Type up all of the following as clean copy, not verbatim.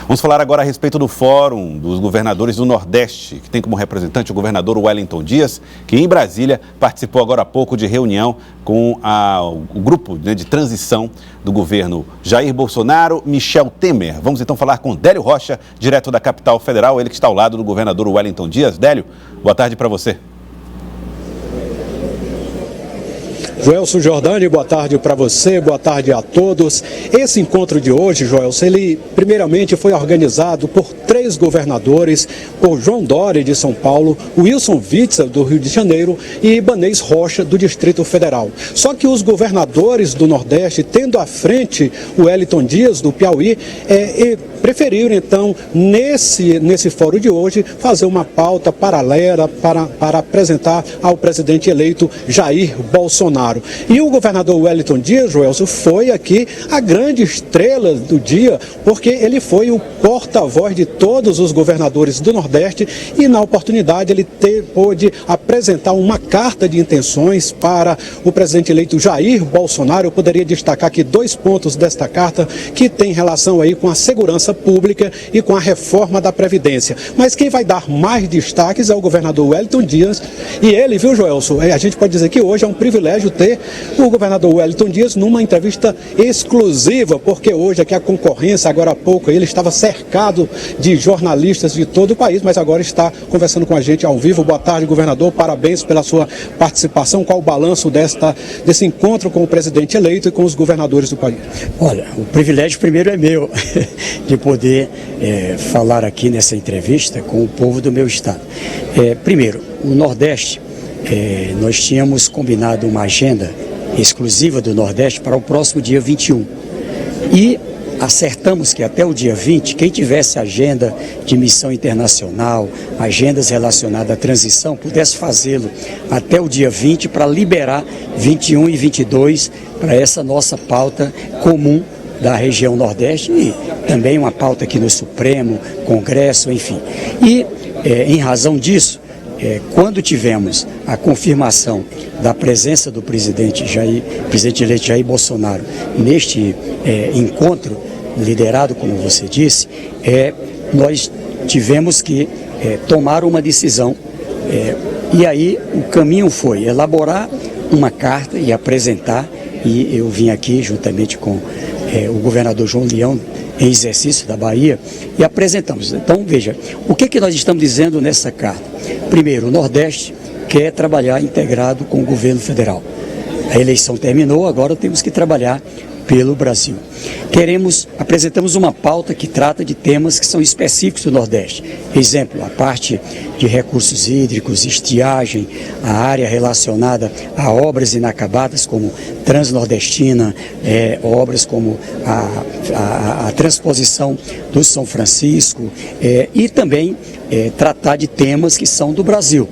Vamos falar agora a respeito do Fórum dos Governadores do Nordeste, que tem como representante o governador Wellington Dias, que em Brasília participou agora há pouco de reunião com o grupo de transição do governo Jair Bolsonaro, Michel Temer. Vamos então falar com Délio Rocha, direto da capital federal, ele que está ao lado do governador Wellington Dias. Délio, boa tarde para você. Joelson Jordani, boa tarde para você, boa tarde a todos. Esse encontro de hoje, Joelson, ele primeiramente foi organizado por 3 governadores, por João Dória de São Paulo, Wilson Witzel do Rio de Janeiro e Ibanez Rocha do Distrito Federal. Só que os governadores do Nordeste, tendo à frente o Wellington Dias do Piauí, preferiram então, nesse fórum de hoje, fazer uma pauta paralela para apresentar ao presidente eleito Jair Bolsonaro. E o governador Wellington Dias, Joelson, foi aqui a grande estrela do dia, porque ele foi o porta-voz de todos os governadores do Nordeste e, na oportunidade, ele pôde apresentar uma carta de intenções para o presidente eleito Jair Bolsonaro. Eu poderia destacar aqui 2 pontos desta carta que tem relação aí com a segurança pública e com a reforma da Previdência. Mas quem vai dar mais destaques é o governador Wellington Dias. E ele, viu, Joelson, a gente pode dizer que hoje é um privilégio ter o governador Wellington Dias numa entrevista exclusiva, porque hoje aqui a concorrência, agora há pouco, ele estava cercado de jornalistas de todo o país, mas agora está conversando com a gente ao vivo. Boa tarde, governador, parabéns pela sua participação. Qual o balanço desse encontro com o presidente eleito e com os governadores do país? Olha, o privilégio primeiro é meu de poder falar aqui nessa entrevista com o povo do meu estado. Primeiro, o Nordeste, nós tínhamos combinado uma agenda exclusiva do Nordeste para o próximo dia 21 e acertamos que até o dia 20, quem tivesse agenda de missão internacional, agendas relacionadas à transição, pudesse fazê-lo até o dia 20 para liberar 21 e 22 para essa nossa pauta comum da região Nordeste e também uma pauta aqui no Supremo, Congresso, enfim. E, em razão disso, quando tivemos a confirmação da presença do presidente eleito Jair Bolsonaro neste encontro, liderado, como você disse, nós tivemos que tomar uma decisão. E aí o caminho foi elaborar uma carta e apresentar, e eu vim aqui juntamente com o governador João Leão, em exercício da Bahia, e apresentamos. Então, veja, o que nós estamos dizendo nessa carta? Primeiro, o Nordeste quer trabalhar integrado com o governo federal. A eleição terminou, agora temos que trabalhar pelo Brasil. Apresentamos uma pauta que trata de temas que são específicos do Nordeste. Exemplo, a parte de recursos hídricos, estiagem, a área relacionada a obras inacabadas como Transnordestina, obras como a transposição do São Francisco e também tratar de temas que são do Brasil.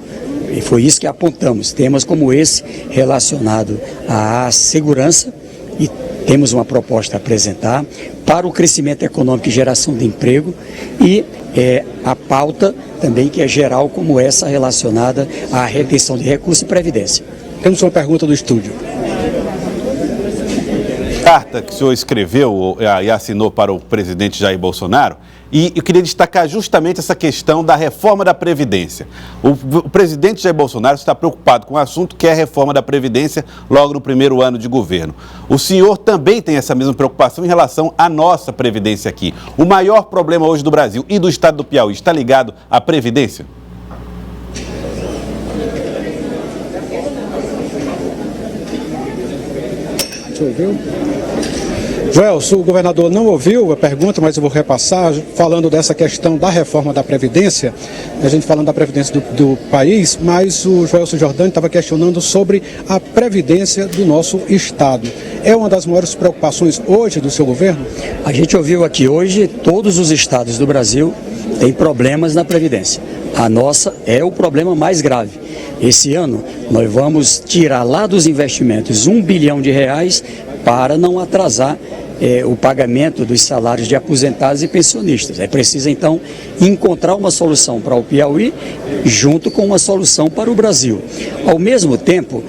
E foi isso que apontamos, temas como esse relacionado à segurança, e temos uma proposta a apresentar para o crescimento econômico e geração de emprego e a pauta também que é geral como essa relacionada à retenção de recursos e previdência. Temos uma pergunta do estúdio. Carta que o senhor escreveu e assinou para o presidente Jair Bolsonaro, e eu queria destacar justamente essa questão da reforma da Previdência. O presidente Jair Bolsonaro está preocupado com o assunto que é a reforma da Previdência logo no primeiro ano de governo. O senhor também tem essa mesma preocupação em relação à nossa Previdência aqui. O maior problema hoje do Brasil e do estado do Piauí está ligado à Previdência? Joelson, o governador não ouviu a pergunta, mas eu vou repassar, falando dessa questão da reforma da Previdência, a gente falando da Previdência do país, mas o Joelson Jordani estava questionando sobre a Previdência do nosso Estado. É uma das maiores preocupações hoje do seu governo? A gente ouviu aqui hoje, todos os estados do Brasil têm problemas na Previdência. A nossa é o problema mais grave. Esse ano, nós vamos tirar lá dos investimentos R$1 bilhão para não atrasar o pagamento dos salários de aposentados e pensionistas. É preciso, então, encontrar uma solução para o Piauí junto com uma solução para o Brasil. Ao mesmo tempo,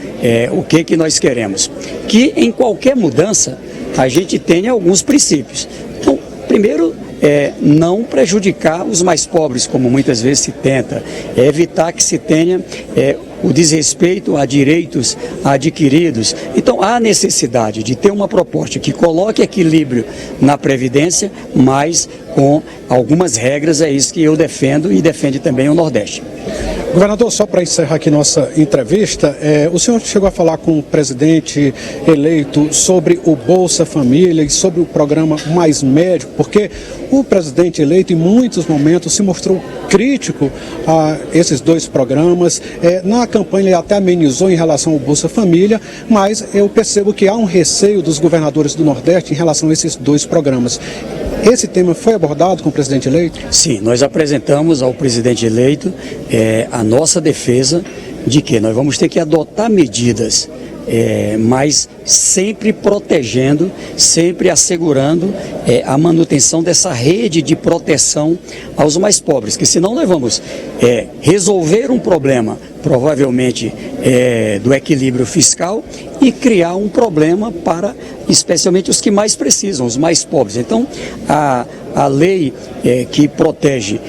o que nós queremos? Que em qualquer mudança a gente tenha alguns princípios. Então, primeiro, não prejudicar os mais pobres, como muitas vezes se tenta, evitar que se tenha o desrespeito a direitos adquiridos. Então, há necessidade de ter uma proposta que coloque equilíbrio na Previdência, mas com algumas regras, é isso que eu defendo e defende também o Nordeste. Governador, só para encerrar aqui nossa entrevista, o senhor chegou a falar com o presidente eleito sobre o Bolsa Família e sobre o programa Mais Médico, porque o presidente eleito em muitos momentos se mostrou crítico a esses dois programas. Na campanha ele até amenizou em relação ao Bolsa Família, mas eu percebo que há um receio dos governadores do Nordeste em relação a esses dois programas. Esse tema foi abordado com o presidente eleito? Sim, nós apresentamos ao presidente eleito a nossa defesa de que nós vamos ter que adotar medidas, mas sempre protegendo, sempre assegurando a manutenção dessa rede de proteção aos mais pobres, que senão nós vamos resolver um problema, provavelmente do equilíbrio fiscal, e criar um problema para especialmente os que mais precisam, os mais pobres. Então, a lei que protege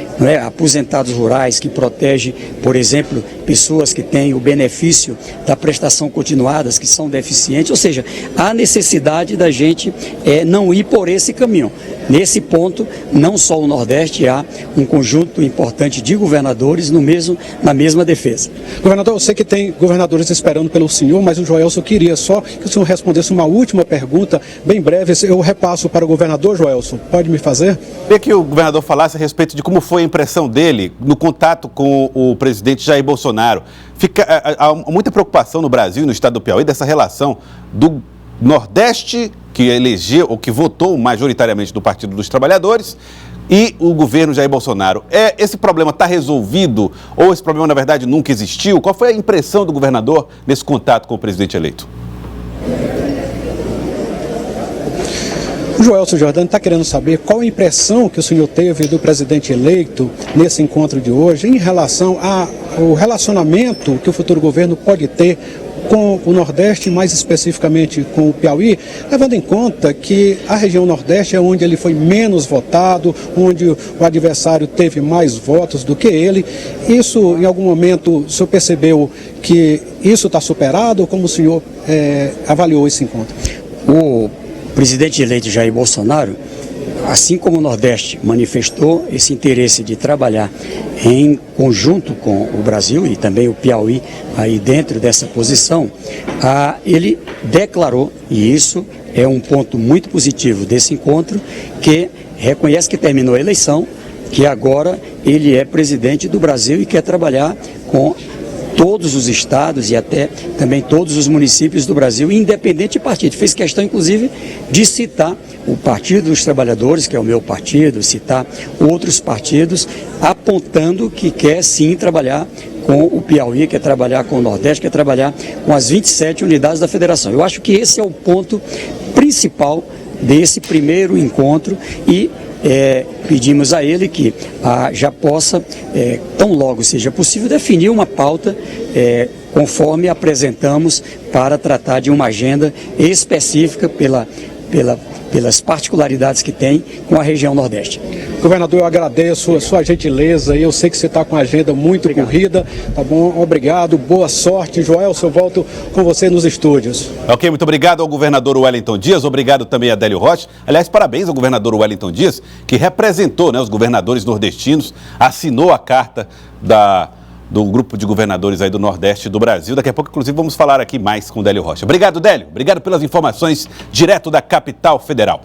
aposentados rurais, que protege, por exemplo, pessoas que têm o benefício da prestação continuadas, que são deficientes, ou seja, há necessidade da gente não ir por esse caminho. Nesse ponto, não só o Nordeste, há um conjunto importante de governadores na mesma defesa. Governador, eu sei que tem governadores esperando pelo senhor, mas o Joelson queria só que o senhor respondesse uma última pergunta, bem breve. Eu repasso para o governador, Joelson. Pode me fazer? Queria que o governador falasse a respeito de como foi a impressão dele no contato com o presidente Jair Bolsonaro. Há muita preocupação no Brasil e no estado do Piauí dessa relação do Nordeste, que elegeu ou que votou majoritariamente do Partido dos Trabalhadores, e o governo Jair Bolsonaro. Esse problema está resolvido ou esse problema, na verdade, nunca existiu? Qual foi a impressão do governador nesse contato com o presidente eleito? O Joelson Jordani está querendo saber qual a impressão que o senhor teve do presidente eleito nesse encontro de hoje em relação ao relacionamento que o futuro governo pode ter com o Nordeste, mais especificamente com o Piauí, levando em conta que a região Nordeste é onde ele foi menos votado, onde o adversário teve mais votos do que ele. Isso, em algum momento, o senhor percebeu que isso está superado? Como o senhor avaliou esse encontro? O presidente eleito Jair Bolsonaro, assim como o Nordeste manifestou esse interesse de trabalhar em conjunto com o Brasil e também o Piauí aí dentro dessa posição, ele declarou, e isso é um ponto muito positivo desse encontro, que reconhece que terminou a eleição, que agora ele é presidente do Brasil e quer trabalhar com todos os estados e até também todos os municípios do Brasil, independente de partido. Fez questão, inclusive, de citar o Partido dos Trabalhadores, que é o meu partido, citar outros partidos, apontando que quer sim trabalhar com o Piauí, quer trabalhar com o Nordeste, quer trabalhar com as 27 unidades da federação. Eu acho que esse é o ponto principal desse primeiro encontro e pedimos a ele que já possa, tão logo seja possível, definir uma pauta conforme apresentamos para tratar de uma agenda específica pelas particularidades que tem com a região Nordeste. Governador, eu agradeço a sua gentileza e eu sei que você está com a agenda muito corrida, tá bom? Obrigado, boa sorte. Joelson, eu volto com você nos estúdios. Ok, muito obrigado ao governador Wellington Dias, obrigado também a Adélio Rocha. Aliás, parabéns ao governador Wellington Dias, que representou os governadores nordestinos, assinou a carta do grupo de governadores aí do Nordeste do Brasil. Daqui a pouco, inclusive, vamos falar aqui mais com o Adélio Rocha. Obrigado, Délio. Obrigado pelas informações direto da capital federal.